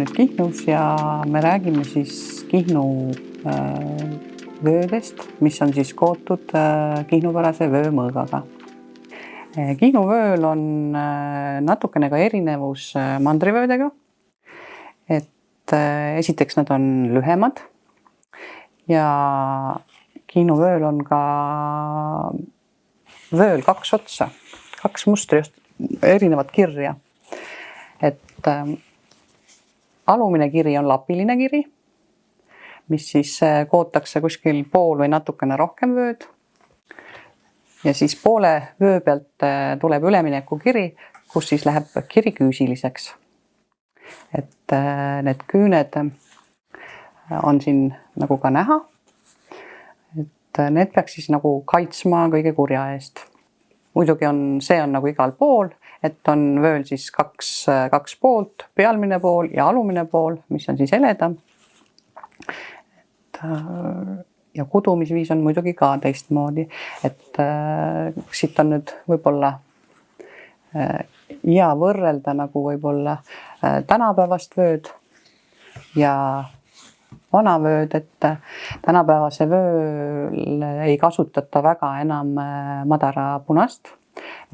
nüüd Kihnus ja me räägime siis Kihnu vöödest, mis on siis kootud kihnupärase vöömõõgaga. Kihnu vööl on natukene ka erinevus mandrivöödega. Et esiteks nad on lühemad ja Kihnu vööl on ka vööl kaks otsa, kaks mustri erinevat kirja. Et alumine kiri on lapiline kiri, mis siis kootakse kuskil pool või natukene rohkem vööd. Ja siis poole vöö pealt tuleb ülemineku kiri, kus siis läheb kiri küüsiliseks. Et need küüned on siin nagu ka näha. Et need peaks siis nagu kaitsma kõige kurja eest. Muidugi see on nagu igal pool, et on vööl siis kaks poolt, pealmine pool ja alumine pool, mis on siis heledam. Ja kudumisviis on muidugi ka teistmoodi, et siit on nüüd võib-olla hea võrrelda nagu võib-olla tänapäevast vööd ja vana vööd, et tänapäevase vööl ei kasutata väga enam madara punast,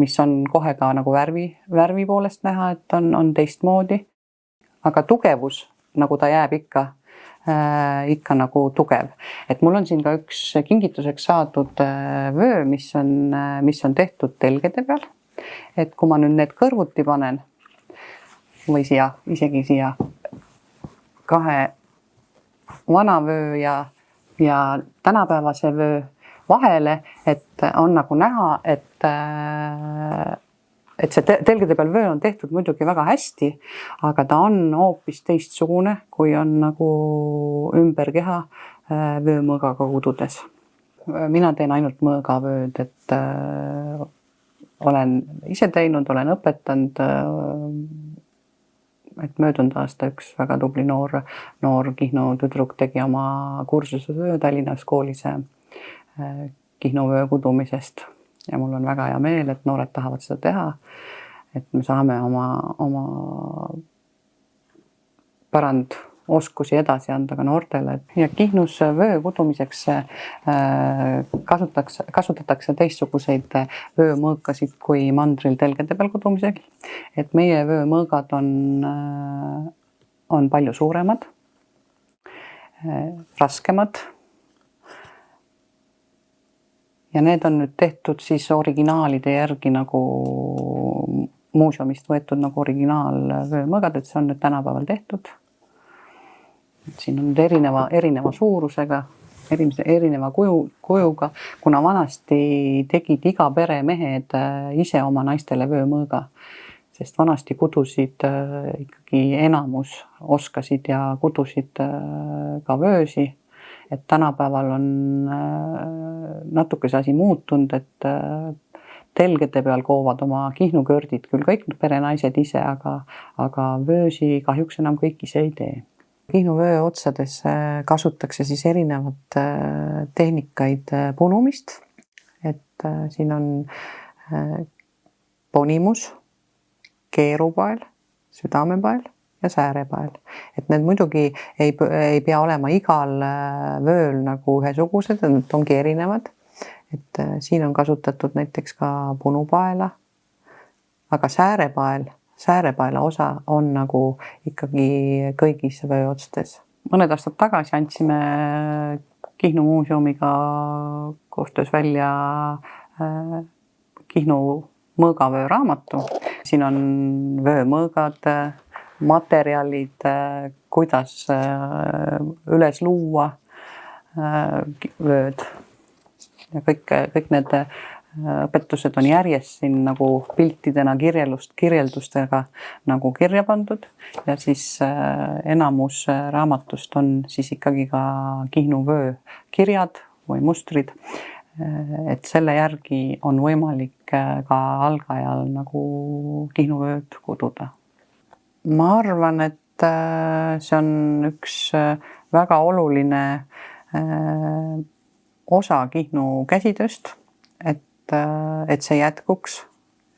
mis on kohe ka nagu värvi poolest näha, et on teistmoodi. Aga tugevus, nagu ta jääb ikka nagu tugev. Et mul on siin ka üks kingituseks saadud vöö, mis on tehtud telgede peal. Et kui ma nüüd need kõrvuti panen või isegi siia kahe vana vöö ja tänapäevase vöö vahele, et on nagu näha, et see telgede peal vöö on tehtud muidugi väga hästi, aga ta on hoopis teistsugune, kui on nagu ümber keha vöömõõgaga kududes. Mina teen ainult mõõgavööd, et olen ise teinud, olen õpetanud, et möödunud aasta üks väga tubli noor Kihnu tüdruk tegi oma kursuse vöö Tallinnas koolis Kihnu vöö kudumisest ja mul on väga hea meel, et noored tahavad seda teha, et me saame oma pärandoskusi edasi anda ka noortele. Ja Kihnus vöö kudumiseks kasutatakse teistsuguseid vöömõõkasid kui mandril telgede peal kudumisel. Et meie vöömõõgad on palju suuremad, raskemad. Ja need on nüüd tehtud siis originaalide järgi nagu muuseumist võetud nagu originaalvöömõõgad, et see on nüüd tänapäeval tehtud. Siin on erineva suurusega, erineva kujuga, kuna vanasti tegid iga pere mehed ise oma naistele vöömõõga, sest vanasti kudusid ikkagi enamus oskasid ja kudusid ka vöösi. Et tänapäeval on natuke see asi muutunud, et telgede peal koovad oma kihnukõrdid küll kõik perenaised ise, aga vöösi kahjuks enam kõik ise ei tee. Kihnu vöö otsades kasutatakse siis erinevat tehnikaid punumist, et siin on ponimus, keerupael, südamepael ja säärepael. Et need muidugi ei pea olema igal vööl nagu ühesugused, need ongi erinevad. Et siin on kasutatud näiteks ka punupaela, aga säärepaela osa on nagu ikkagi kõigis vööotstes. Mõned aastad tagasi andsime Kihnu muuseumiga koostöös välja Kihnu mõõgavöö raamatu. Siin on vöömõõgad, materjalid, kuidas üles luua vööd. Ja kõik need õpetused on järjest siin nagu piltidena kirjeldustega nagu kirja pandud ja siis enamus raamatust on siis ikkagi ka Kihnu vöö kirjad või mustrid. Et selle järgi on võimalik ka algajal nagu Kihnu vööd kududa. Ma arvan, et see on üks väga oluline osa Kihnu käsitööst, et see jätkuks,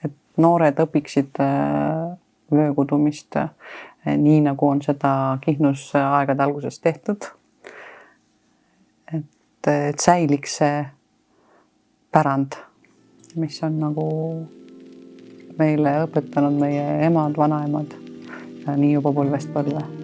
et noored õpiksid vöökudumist, nii nagu on seda Kihnus aegade alguses tehtud. Et säiliks see pärand, mis on nagu meile õpetanud meie emad, vanaemad ja nii juba põlvest põlve.